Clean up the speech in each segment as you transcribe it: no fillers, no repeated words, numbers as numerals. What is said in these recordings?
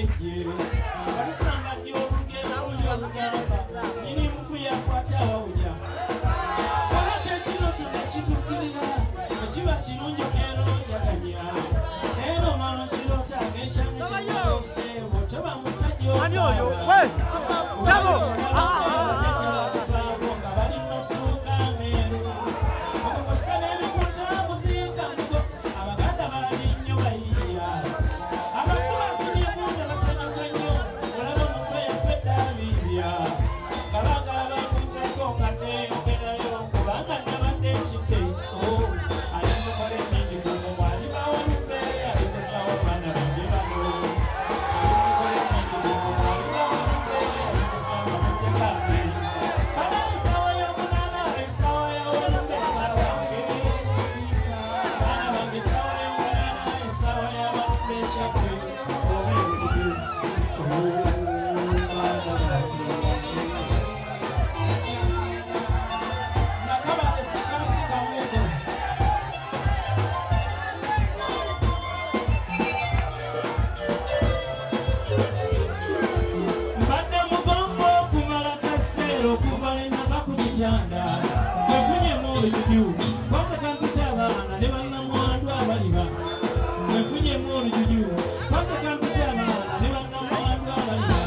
mujje balisanga ddi olugendo luli olugamba nini mufu yakwata awawunya ate kino kyonna kituukirira ekiba kirungi keero yaganya leero malo kirota ng'ekyamu kyose bw'otoba musajja nga bali masuuka meeru okukosa n'ebikunta muziyita mugo abaganda balabi nnyo bayiiya abafu basirikunta basanyuka nnyo olaba omufe yaffe ddaabirya kabagala bakuzeeko nga neyongerayo kubanga nabadde ekidde alinokole ennindi guno mwalibawo lumbe alikusawo baana bange bano alinokole ennindi guno mwalibawo lumbe alikusawo mujje bange bana esawa ya munana esawa ya walumbe bawange baana bange esawa ya munana esawa ya walumbe ekyaffe obebulisi nakaba esikabisika mwego mbadde mugombo okumala kaseera okuva lenava ku kitanda mwefunyemu olujuju kwaseka mpita abaana ne bannamwandu abaliba mwefunyemu olujuju kwaseka mpita abaana ne bannamwandu abaliba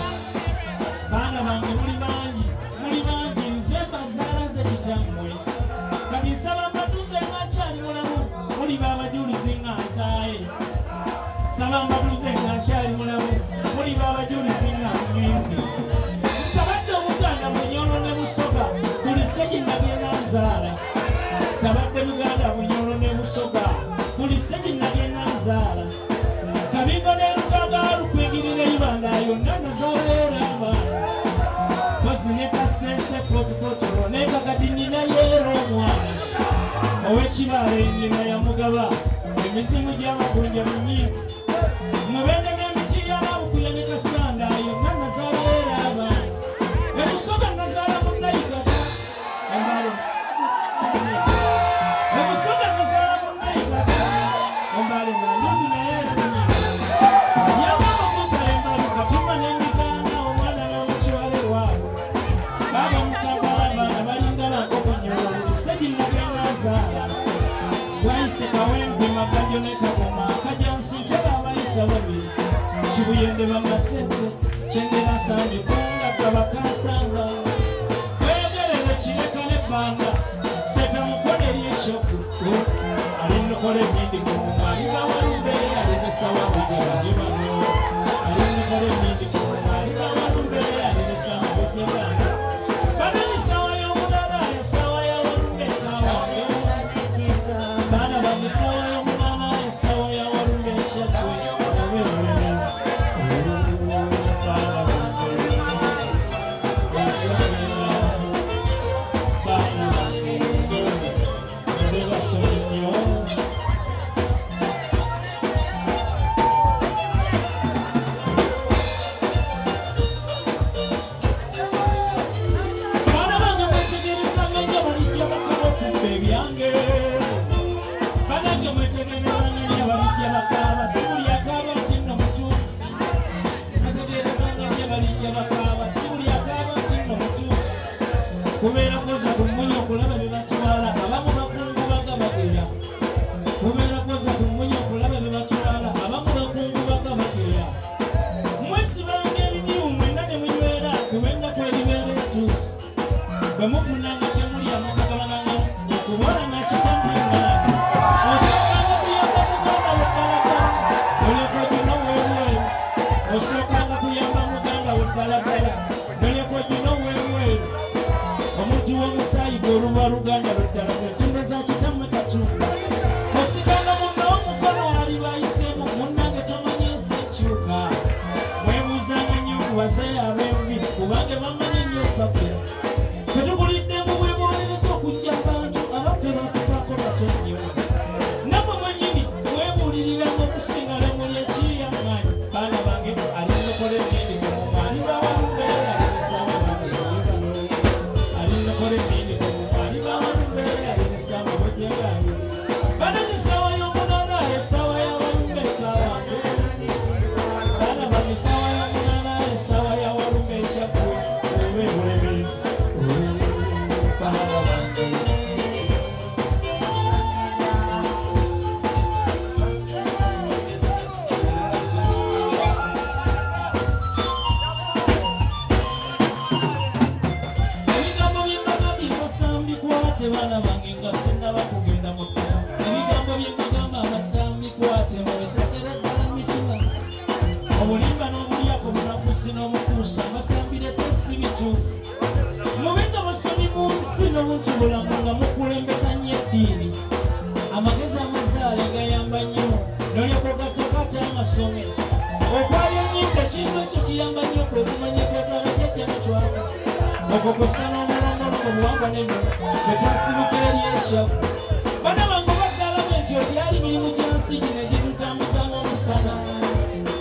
baana bange muli bangi nze mbazaalaze kitammwe kati nsaba mbatuuze ng'akyali mulamu muliba abajulizi nga nzaaye saba mbatuuze ng'akyali mulamu muliba abajulizi nga nzinzi tabadde omuganda bunyolo ne busoga buli seginnagenda nzaala tabadde muganda bunyolo ne busoga buli seginnagenda nzaala kabigo ne lugaga lukwingirira ibanda yonna nazaala era abaana kozi ne kasese fogibotolo ne kakati nina yeera omwana ow'ekibala enyina yamugaba emizimu gy'amagunja munyiivu mubende n'emiti y'amabukuya ne kasanda yonna nazaala era abaana ebusoga nazaala munnayigata embale ebusoga nazaala munnayigata embale nga ndundi naye yagamba okusala embale katumba n'emitaana omwana n'omukywale waabwe baba mukagala abaana balinga bakokonyolo buli seginnagenda azaala wayise kawempe magajo ne kagoma kajansi nteba abayisa babiri kibuyende bamatete kyengera sandikunga kabakasanga wegerere kireka nebbanga seta mukono eryekyoku alinokole ennindi kumu aliba walumbe alinesawa bigabage bano alinokole ennindi kumu aliba walumbe alinesawa bigabage bano esawa y'omulala esawa ya walumbe kawange baana bange esawa y'omulala esawa ya walumbe ekyaffe obebulezi baana bange ekyagenda baana bange bebasoma nnyo baana bange mwetegereza ng'enja balijja bakabotunda ebyange banange mwetegereza ng'enja balijja bakaaba sibuli akaaba nti nno mutuufu mwetegereza ng'enja balijja bakaaba sibuli akaaba nti nno mutuufu kubeera koza kummunya okulaba bye batwala abamu bakungu bagabageya kubeera koza kummunya okulaba bye batwala abamu bakungu bagabageya mwesibanga ebidimu mwenna ne munywera kubennaku eribeera etuusi bwe mufunanga temulya mukagabananga okubola nakitambulira osookanga kuyamba muganda weddalagala olyekwegino weeweeru osookanga kuyamba muganda weddalagala olyekwegino weeweeru omuntu w'omusaayi gw'oluba luganda lweddala zentundo za kitammwe katumba osiganga munnawo mukono ali bayiseemu munnange tomanyi ensi ekyuka mwebuuzanga nnyo ku bazayi ab'embi kubange bamanyi nnyo okukakula fetubuliddemu bwebuuliriza okujja abantu abaffe batufaako batonnyo nabwe mwenyini mwebuulirirango okusinga lemuli ekiriyamanyi baana bange alinokole ennindi kumuma aliba walumbe alinesawa bange alinokole ennindi kumuma aliba walumbe alinesawa bojje bange bana esawa y'omunana esawa ya walumbe kawange baana bange esawa eddiini amagezi amazaale gayamba nnyo n'olyokogatekata amasomero okwalya ennyimba ekintu ekyo kiyamba nnyo kwe kumanyikiza abajjajja batwala okwo kussa n'omulongolo mu buwangwa n'emmere bwe twasibukira eri ekyavu bana bange bazaalamu entyo byali mirimu gya nsi gino egitutambuzamu omusana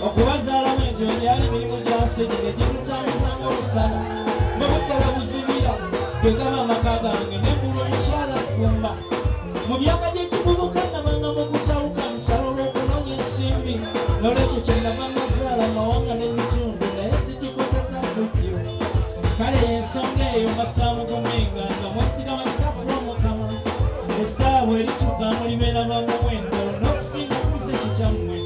okubazaalamu entyo byali mirimu gya nsi gino egitutambuzamu omusana bwe budde babuzibira bwe gaba amaka gange nebbulu omukyala fumba mu myaka gy'ekivubuka nabanga mu kutawuka nsalo olw'okunoonya ensimbi n'olwekyo kyenava mazaala amawanga n'emitundu naye sikikozesa kujjo kale ensonga eyo mbasaamu kumenga nga mwesiga bakitafuwa mukama essaawa erituuka mulibeera bamuwendo n'okusinga kuse kitammwe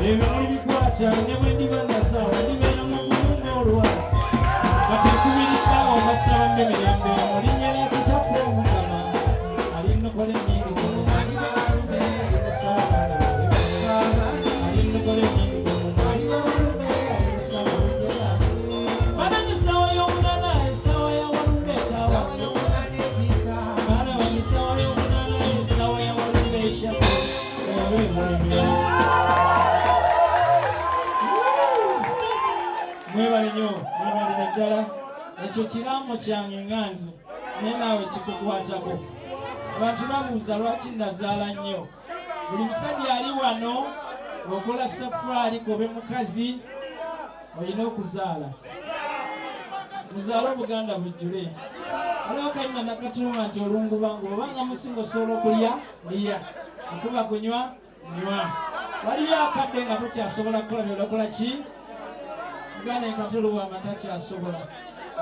ebyo mulibikwata ne bwe ndiba nazaawa ndibeera mu bulunga olwasi kati nkubiriddaawo mbasamba emirembe mu linnya lya kitafuwa mukama alinnokola ennyingi mwebale nnyo mwebalira ddala ekyo kiraamo kyange nganze naye naawe kikukwatako abantu babuuza lwaki nazaala nnyo buli musajja ali wano okola safari kobe mukazi olina okuzaala muzaala obuganda bujjule aliwo kayima nakatuma nti olunguba ng'obanga musinga osobola okulya lya okuba kunywa nywa waliyo akadde nga tokyasobola kukola byolokola ki uganda enkatuluwa amatakyasobola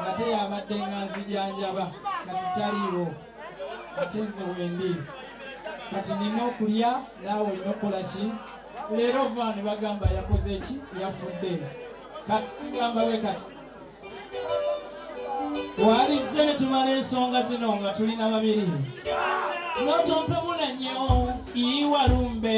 nga teyabadde nga nzijanjaba kati taliiwo ate nze wendi kati nina okulya naawe olina okukola ki leero vaani bagamba yakoze eki yafudde kagamba we kati walizze ne tumala ensonga zino nga tulina babiri notompemula nnyo iwalumbe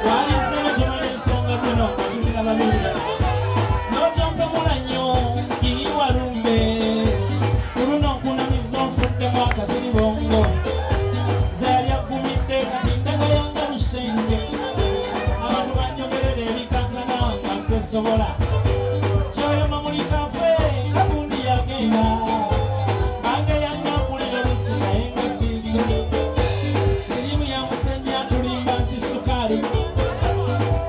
walizze ne tumala ensonga zino nga tulina babiri notompemula nnyo iwalumbe akaziri bongo zali agumidde kati ndaga yanga lusenge abantu banyogerera ebikankana nga sesobola kyoyo mamulikafe kabundi yagenda bange yanga nkulira olusi naye nga siiso sirimu ya musenya tulimba nti sukaali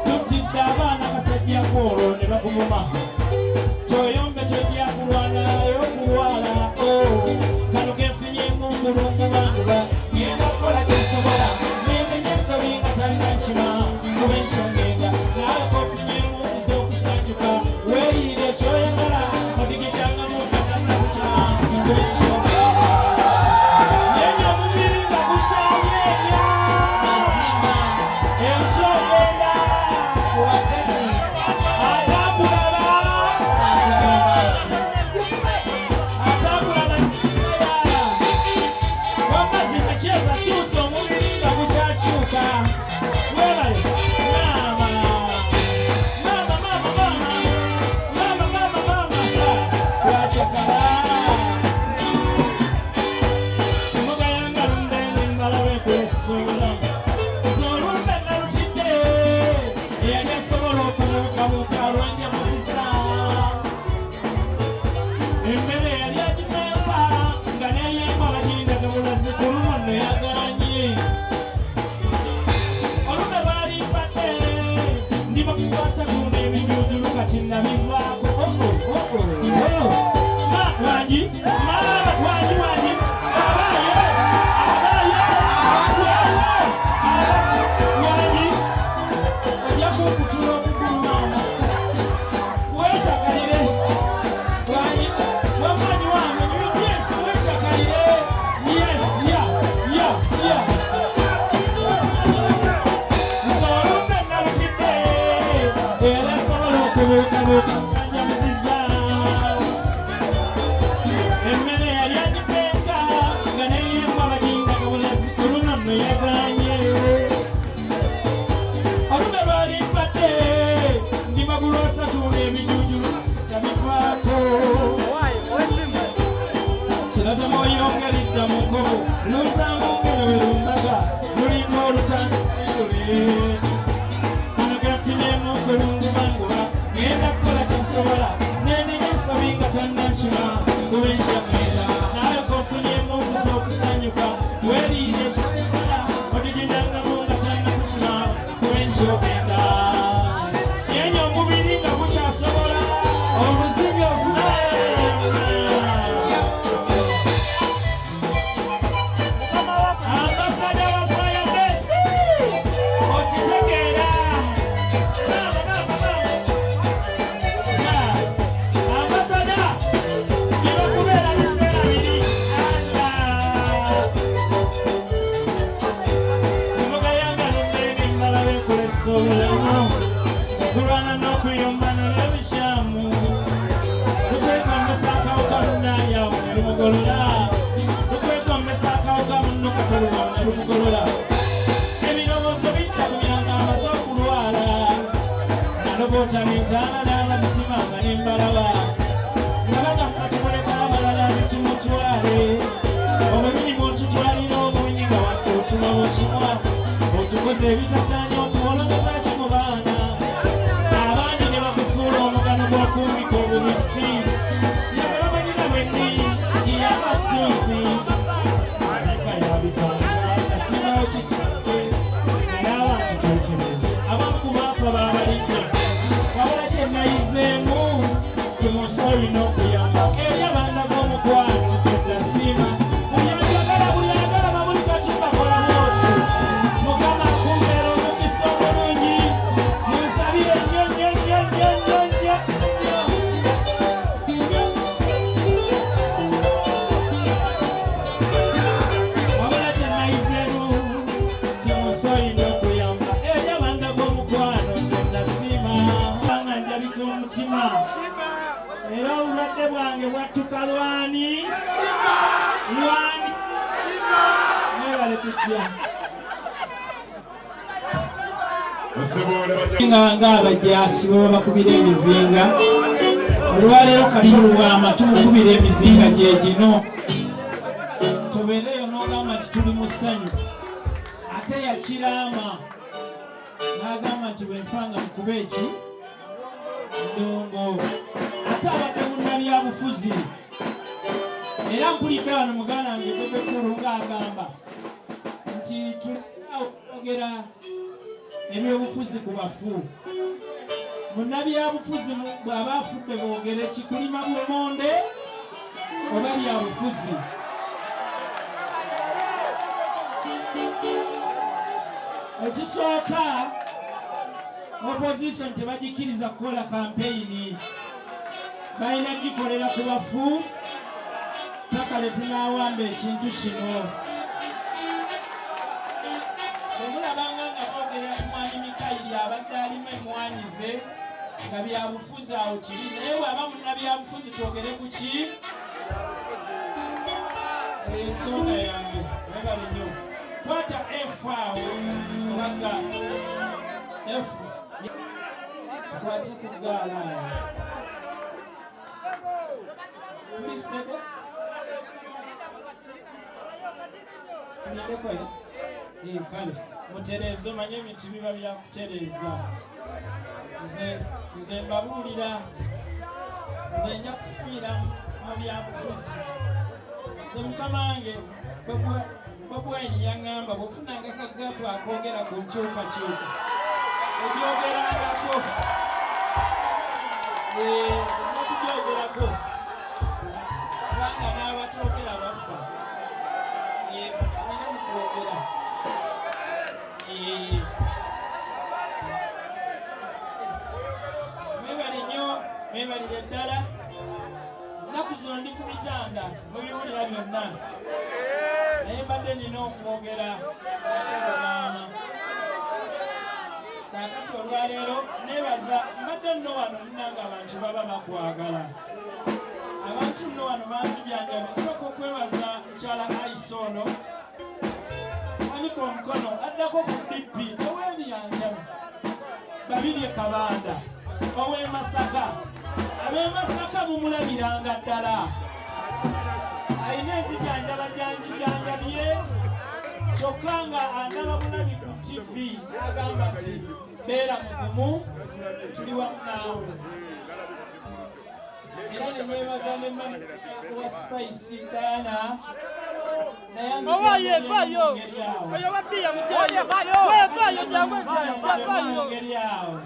tutidde abaana kasajja kwolwo ne bakuguma kyoyombe twejyakulwana naye okulwala mulungu banduba yenda kukola kyensobola nemenyesobi nga talina nkima kuba ensongenga nawe kofunyemu ez'okusanjuka weeyire ekyoyagala odigiddangamu katanna kukima kuba ensongenga yenye omubiri nga gushaayeenya ensongenga kyogenda yenye omubiri nga gukyasobola omuzingi ambasada wa Fire Base okitegeera ambasada gyebakubeera biseera biri kurwana n'okuyumbana n'ebishamu tukwegombesa akawuka munnayawo ne lumugolola tukwegombesa akawuka munno katolubawo ne lumugolola ebirowoozo bitta ku byanga amaze okulwala naloboota n'entaana n'abazisimanga n'embalaba nga bagakatukoleka abalala bitumutwale obwo birimu otutwalira obungi nga wadde otuloba okimwa otukoze ebitasaanya otuwologeza kimu baana abandi ne bakufuula omugano gw'okumbika obubisi yabalabanyira bwenni yabasinzi aleka yabitanga asingawo kitikke era abantu kyokyereza abamu ku baafa babalidde wabula kyenayizeemu timusa olina okuyamba eri abaana b'omukwano seddasiima buli agala babuli katimba kolamuoti mukama akumbeera omukisa omulungi munsabire nnyo wabula kyenayizeemu timusa olina okuyamba eri abaana b'omukwano seddasiima nga njabika omutima era obulwadde bwange bwattuka lwani nebale kujja nga abajasi bwe babakubira emizinga olwaleero katolubwama tumukubira emizinga gye gino tubeereyo n'ogamba nti tuli mu ssanyu ate yakiraama n'agamba nti bwenfanga mukube eki ndongo ate abadde munnabyabufuzi era mpulidde wano muganda wange Bebekulu ng'agamba nti tulina okwogera ebyobufuzi ku bafu munnabyabufuzi bw'aba afudde boogere kikulima bumonde oba byabufuzi ekisooka opposition tebagikiriza kukola kampeyini balina gikolera ku bafu paka letunawamba ekintu kino omulabanga nga boogera mwanyi Mikairi abadde alimu emwanyize nga byabufuzi awo kibi naye bwaba munnabyabufuzi twogere ku ki ensonga yange webali nnyo kwata F awo obaga F kwate ku gaala tulistego tulindeko kale mutereeze manye ebintu biba byakutereeza nze mbabuulira nze nja kufiira mu byabufuzi nze mukama wange Bobwaini yaŋŋamba bw'ofunanga kaggaatu akoogera ku nkyukakyuka obyogerangako okubyogerako kubanga n'abatoogera bafa tufiire mu kwogera mwebale nnyo mwebalire ddala ennaku zino ndi ku bitanda mubiwulira byonna naye mbadde nina okwogera ategobaana kakati olwaleero nebaza mbadde nno wano munanga abantu baba bakwagala abantu nno wano banzijanjabi nsooka okwebaza mukyala Aisono wanika omukono addako ku DP teweenyanjabi babiri Kabanda ow'e Masaka ab'e Masaka mumulabiranga ddala alina ezijanjaba janjijanjabye kyokka nga andaba bulabi ku TV agamba nti beera mugumu tuli wamu naawe era ne mwebaza ne wa Spice Diana Owaye vayo. Oyo wabia mjayo. Wewe vayo jangwe vayo. Ngeri yao.